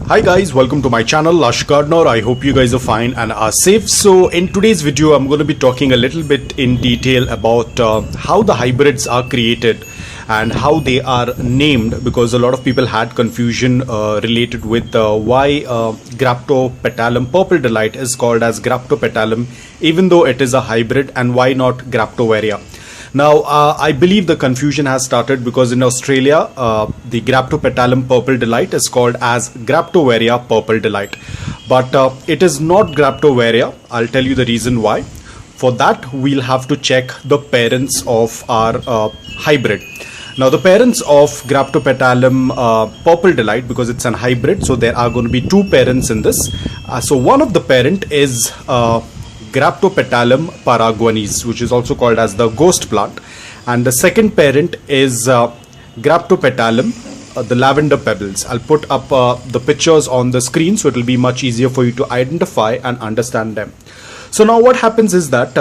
Hi guys, welcome to my channel Lush Gardener. I hope you guys are fine and are safe. So in today's video I'm going to be talking a little bit in detail about how the hybrids are created and how they are named, because a lot of people had confusion related with why Graptopetalum Purple Delight is called as Graptopetalum even though it is a hybrid, and why not Graptovaria. Now, I believe the confusion has started because in Australia, the Graptopetalum Purple Delight is called as Graptovaria Purple Delight. But it is not Graptovaria. I'll tell you the reason why. For that, we'll have to check the parents of our hybrid. Now, the parents of Graptopetalum Purple Delight, because it's an hybrid, so there are going to be two parents in this. So one of the parent is Graptopetalum paraguanis, which is also called as the ghost plant, and the second parent is Graptopetalum the lavender pebbles. I'll put up the pictures on the screen so it will be much easier for you to identify and understand them. So now what happens is that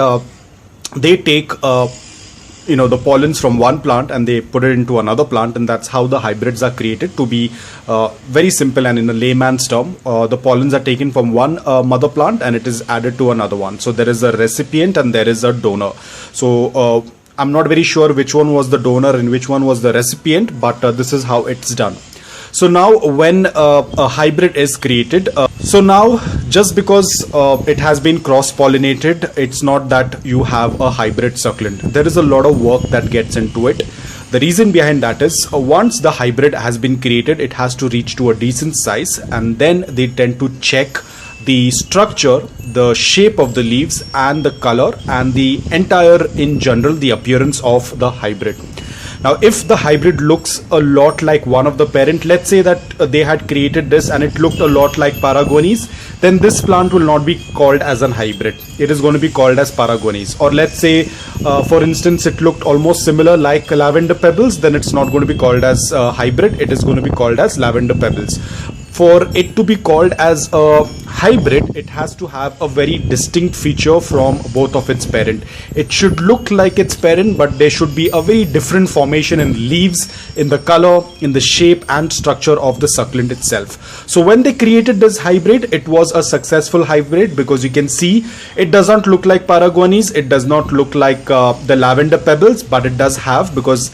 they take the pollens from one plant and they put it into another plant, and that's how the hybrids are created. To be very simple and in a layman's term, the pollens are taken from one mother plant and it is added to another one. So there is a recipient and there is a donor. So I'm not very sure which one was the donor and which one was the recipient, but this is how it's done. So now when a hybrid is created, so now just because it has been cross-pollinated, it's not that you have a hybrid succulent. There is a lot of work that gets into it. The reason behind that is once the hybrid has been created, it has to reach to a decent size, and then they tend to check the structure, the shape of the leaves and the color and the entire, in general, the appearance of the hybrid. Now, if the hybrid looks a lot like one of the parent, let's say that they had created this and it looked a lot like paraguanis, then this plant will not be called as an hybrid. It is going to be called as paraguanis. Or let's say, for instance, it looked almost similar like lavender pebbles, then it's not going to be called as hybrid. It is going to be called as lavender pebbles. For it to be called as a hybrid, it has to have a very distinct feature from both of its parent. It should look like its parent, but there should be a very different formation in leaves, in the color, in the shape and structure of the succulent itself. So when they created this hybrid, it was a successful hybrid, because you can see it doesn't look like paraguanis, it does not look like the lavender pebbles, but it does have, because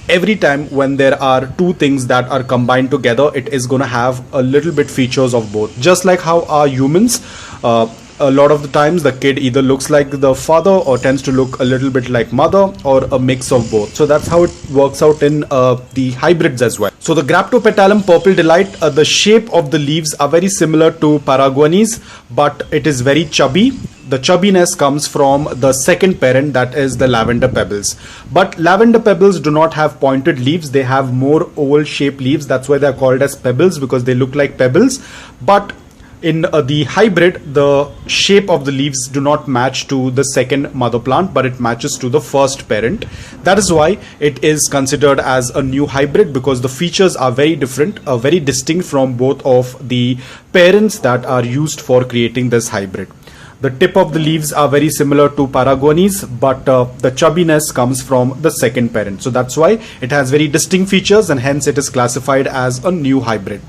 every time when there are two things that are combined together, it is going to have a little bit features of both. Just like how our humans, a lot of the times the kid either looks like the father or tends to look a little bit like mother, or a mix of both. So that's how it works out in the hybrids as well. So the Graptopetalum Purple Delight, the shape of the leaves are very similar to paraguanis, but it is very chubby. The chubbiness comes from the second parent, that is the lavender pebbles. But lavender pebbles do not have pointed leaves, they have more oval shaped leaves. That's why they are called as pebbles, because they look like pebbles. But in the hybrid, the shape of the leaves do not match to the second mother plant, but it matches to the first parent. That is why it is considered as a new hybrid, because the features are very different, very distinct from both of the parents that are used for creating this hybrid. The tip of the leaves are very similar to paraguanis, but the chubbiness comes from the second parent. So that's why it has very distinct features, and hence it is classified as a new hybrid.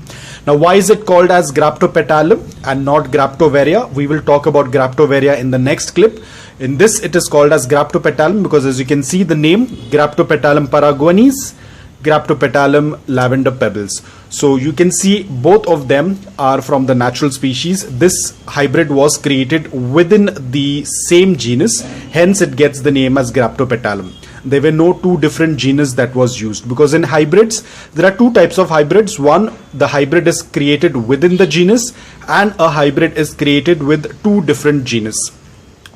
Now, why is it called as Graptopetalum and not Graptovaria? We will talk about Graptovaria in the next clip. In this, it is called as Graptopetalum because, as you can see, the name Graptopetalum paraguanis, Graptopetalum lavender pebbles. So you can see both of them are from the natural species. This hybrid was created within the same genus, hence it gets the name as Graptopetalum. There were no two different genus that was used, because in hybrids there are two types of hybrids. One, the hybrid is created within the genus, and a hybrid is created with two different genus.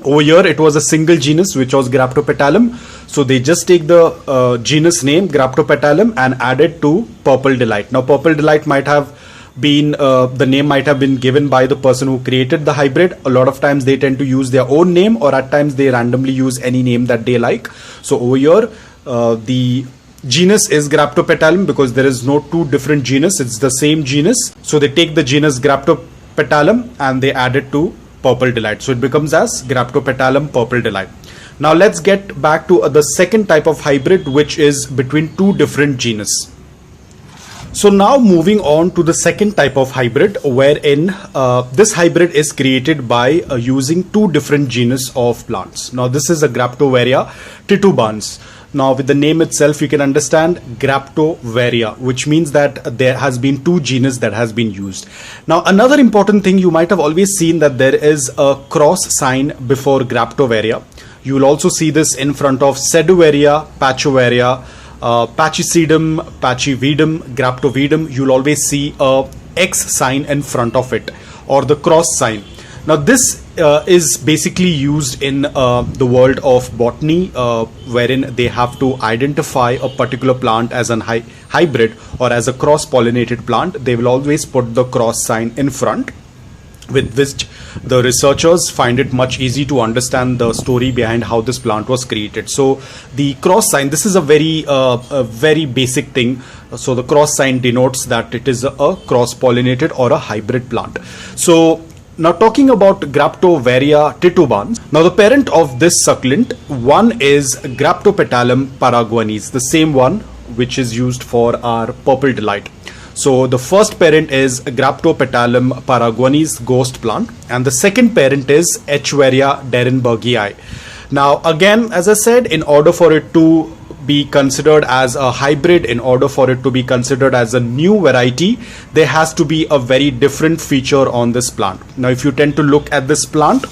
Over here it was a single genus, which was Graptopetalum. So they just take the genus name Graptopetalum and add it to Purple Delight. Now Purple Delight might have been, the name might have been given by the person who created the hybrid. A lot of times they tend to use their own name, or at times they randomly use any name that they like. So over here the genus is Graptopetalum because there is no two different genus, it's the same genus. So they take the genus Graptopetalum and they add it to Purple Delight. So it becomes as Graptopetalum Purple Delight. Now let's get back to the second type of hybrid, which is between two different genus. So now moving on to the second type of hybrid, wherein this hybrid is created by using two different genus of plants. Now this is a Graptovaria titubans. Now with the name itself you can understand Graptovaria, which means that there has been two genus that has been used. Now another important thing, you might have always seen that there is a cross sign before Graptovaria. You will also see this in front of Seduvaria, Pachovaria, Pachysedum, Pachyvedum, Graptovedum. You'll always see a X sign in front of it, or the cross sign. Now this is basically used in the world of botany, wherein they have to identify a particular plant as an hybrid or as a cross-pollinated plant. They will always put the cross sign in front, with which the researchers find it much easy to understand the story behind how this plant was created. So the cross sign, this is a very basic thing. So the cross sign denotes that it is a cross-pollinated or a hybrid plant. So now talking about Graptovaria titubans. Now the parent of this succulent, one is Graptopetalum paraguanis, the same one which is used for our purple delight. So the first parent is Graptopetalum paraguanis, ghost plant, and the second parent is Echeveria derenbergii. Now again, as I said, in order for it to be considered as a hybrid, in order for it to be considered as a new variety, there has to be a very different feature on this plant. Now if you tend to look at this plant,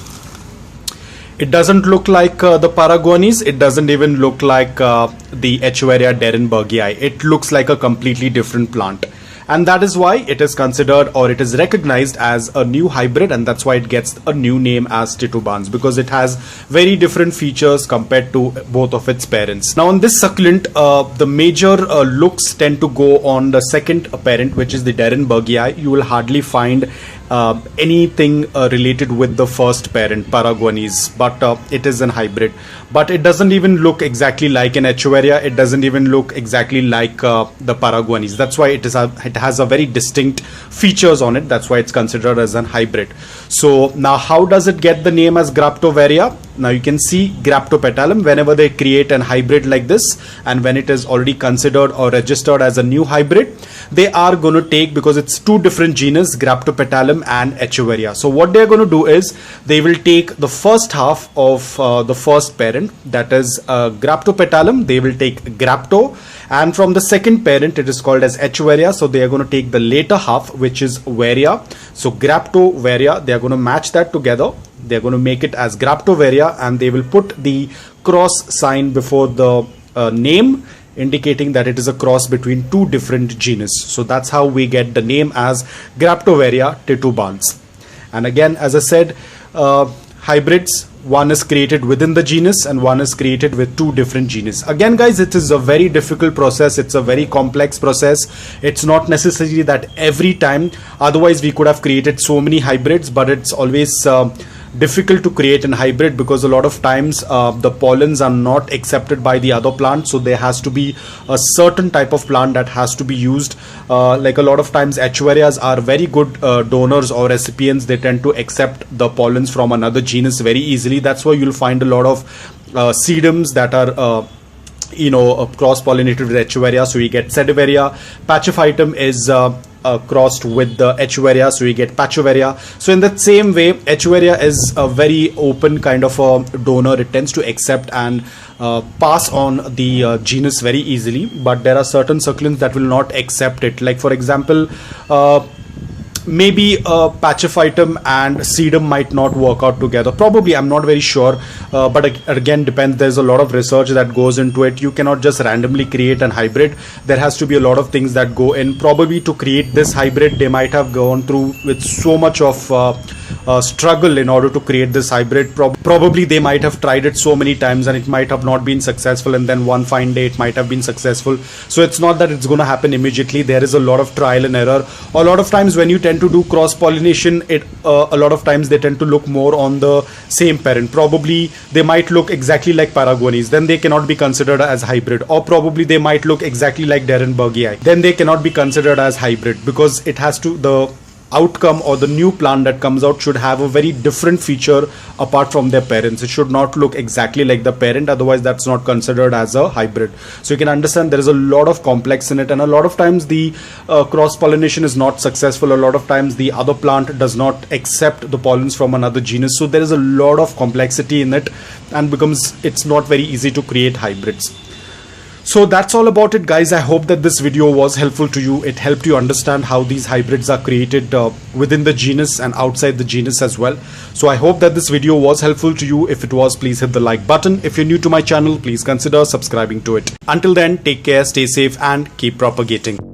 it doesn't look like the paraguanis, it doesn't even look like the Echeveria derenbergii. It looks like a completely different plant. And that is why it is considered, or it is recognized as a new hybrid, and that's why it gets a new name as titubans, because it has very different features compared to both of its parents. Now on this succulent, the major looks tend to go on the second parent, which is the derenbergii. You will hardly find anything related with the first parent, paraguanis, but it is an hybrid. But it doesn't even look exactly like an Echeveria. It doesn't even look exactly like the paraguanis. That's why it has a very distinct features on it. That's why it's considered as an hybrid. So now how does it get the name as Graptovaria? Now you can see Graptopetalum, whenever they create an hybrid like this, and when it is already considered or registered as a new hybrid, they are going to take, because it's two different genus, Graptopetalum and Echeveria. So what they are going to do is they will take the first half of the first parent, that is Graptopetalum. They will take Grapto, and from the second parent it is called as Echeveria. So they are going to take the later half, which is Varia. So Graptovaria, they are going to match that together. They are going to make it as Graptovaria, and they will put the cross sign before the name, indicating that it is a cross between two different genus. So that's how we get the name as Graptovaria titubans. And again, as I said, hybrids, one is created within the genus and one is created with two different genus. Again guys, it is a very difficult process. It's a very complex process. It's not necessarily that every time, otherwise we could have created so many hybrids, but it's always difficult to create an hybrid, because a lot of times the pollens are not accepted by the other plants. So there has to be a certain type of plant that has to be used. Like a lot of times Echeverias are very good donors or recipients. They tend to accept the pollens from another genus very easily. That's why you'll find a lot of sedums that are cross-pollinated with Echeveria. So you get Seduvaria. Pachyphytum is crossed with the Echeveria, so you get Pachovaria. So in that same way, Echeveria is a very open kind of a donor. It tends to accept and pass on the genus very easily, but there are certain succulents that will not accept it. Like for example, maybe Pachyphytum and sedum might not work out together. Probably, I'm not very sure, but again depends. There's a lot of research that goes into it. You cannot just randomly create an hybrid. There has to be a lot of things that go in. Probably to create this hybrid, they might have gone through with so much of struggle in order to create this hybrid. Probably they might have tried it so many times and it might have not been successful, and then one fine day it might have been successful. So it's not that it's going to happen immediately. There is a lot of trial and error. A lot of times when you tend to do cross pollination, a lot of times they tend to look more on the same parent. Probably they might look exactly like paraguanis, then they cannot be considered as hybrid. Or probably they might look exactly like derenbergii, then they cannot be considered as hybrid, because it has to, outcome or the new plant that comes out should have a very different feature apart from their parents. It should not look exactly like the parent, otherwise that's not considered as a hybrid. So you can understand there is a lot of complex in it, and a lot of times the cross pollination is not successful. A lot of times the other plant does not accept the pollens from another genus, so there is a lot of complexity in it, and it's not very easy to create hybrids. So that's all about it, guys. I hope that this video was helpful to you. It helped you understand how these hybrids are created within the genus and outside the genus as well. So I hope that this video was helpful to you. If it was, please hit the like button. If you're new to my channel, please consider subscribing to it. Until then, take care, stay safe, and keep propagating.